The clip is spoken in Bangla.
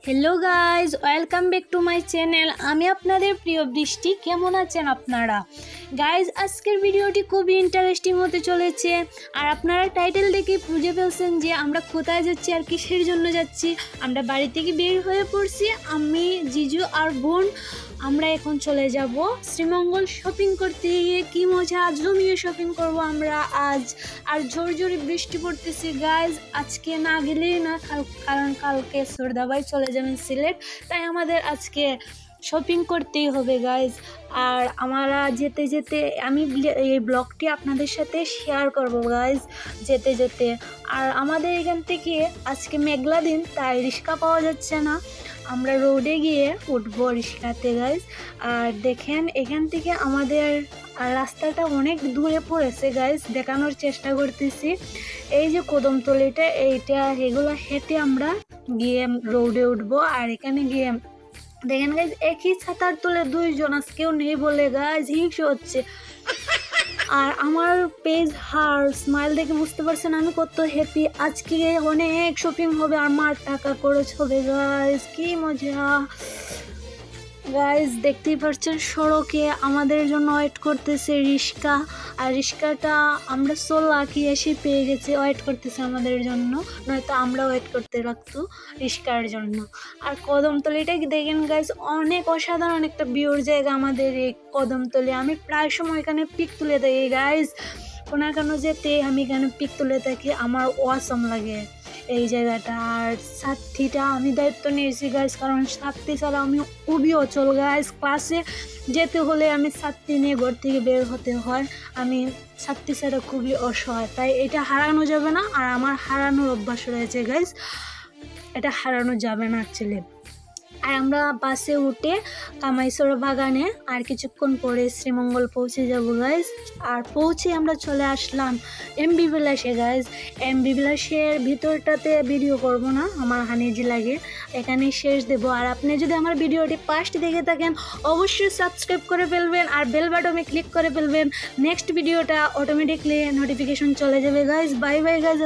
Hello guys welcome back to my channel आमी आपनादेर प्रिय बृष्टि केमन आछेन आपनारा गाइज आजकेर भिडियोटी खूब इंटारेस्टिंग होते चलेছে আর আপনারা টাইটেল দেখে বুঝে ফেলছেন যে আমরা কোথায় যাচ্ছি আর কিসের জন্য যাচ্ছি। আমরা বাড়ি থেকে বের হয়ে পড়ছি, আমি জিজু আর বোন আমরা এখন চলে যাব শ্রীমঙ্গল শপিং করতে। গিয়ে কি মজা, জমিয়ে শপিং করব আমরা আজ। আর জোর জোরে বৃষ্টি পড়তেছে গাইজ, আজকে না গেলেই না, কারণ কালকে সর্দাবাই চলে যাবেন সিলেট, তাই আমাদের আজকে শপিং করতেই হবে গাইজ। আর আমরা যেতে যেতে আমি এই ব্লগটি আপনাদের সাথে শেয়ার করব গাইজ যেতে যেতে। আর আমাদের এখান থেকে আজকে মেঘলা দিন, তাই রিক্সা পাওয়া যাচ্ছে না, আমরা রোডে গিয়ে উঠবো রিক্সাতে গাইজ। আর দেখেন এখান থেকে আমাদের রাস্তাটা অনেক দূরে পড়েছে গাইজ, দেখানোর চেষ্টা করতেছি। এই যে কদমতলিটা, এগুলো হেঁটে আমরা গিয়ে রোডে উঠবো। আর এখানে গিয়ে দেখেন গাইজ একই ছাতার তলে দুইজন, আজকেও নেই বলে গাইজ হিংসে হচ্ছে। আর আমার পেজ হার স্মাইল দেখে বুঝতে পারছেন আমি কত হ্যাপি। আজকে অনেক শপিং হবে, আমার টাকা খরচ হবে গাইজ, কি মজা গাইজ। দেখতেই পাচ্ছেন সড়কে আমাদের জন্য ওয়েট করতেছে রিক্সা, আর রিক্সাটা আমরা লাকি এসে পেয়ে গেছি, ওয়েট করতেছে আমাদের জন্য, নয়তো আমরা ওয়েট করতে লাগতো রিক্সার জন্য। আর কদমতলিটা দেখেন গাইজ অনেক অসাধারণ একটা ভিউর জায়গা আমাদের এই কদমতলি। আমি প্রায় সময় এখানে পিক তুলে থাকি গাইজ, কোনো কেন যেতে আমি এখানে পিক তুলে থাকি, আমার ওয়াসম লাগে এই জায়গাটা। আর সাথীটা আমি দায়িত্ব নিয়েছি গাইজ, কারণ সাথী ছাড়া আমি খুবই অচল গাইজ। ক্লাসে যেতে হলে আমি সাথী নিয়ে ঘর থেকে বের হতে হয়, আমি সাথী ছাড়া খুবই অসহায়, তাই এটা হারানো যাবে না। আর আমার হারানোর অভ্যাস রয়েছে গাইজ, এটা হারানো যাবে না অ্যাকচুয়ালি। আর আমরা বাসে উঠে কামাইছড়া বাগানে আর কিছুক্ষণ পরে শ্রীমঙ্গল পৌঁছে যাব গাইজ। আর পৌঁছে আমরা চলে আসলাম এমবি বিলাসে গাইজ। এমবি বিলাসের ভিতরটাতে ভিডিও করব না, আমার হানিজি লাগে, এখানেই শেষ দেব। আর আপনি যদি আমার ভিডিওটি ফার্স্ট দেখে থাকেন অবশ্যই সাবস্ক্রাইব করে ফেলবেন আর বেল বাটনে ক্লিক করে ফেলবেন, নেক্সট ভিডিওটা অটোমেটিকলি নোটিফিকেশন চলে যাবে গাইজ। Bye bye guys.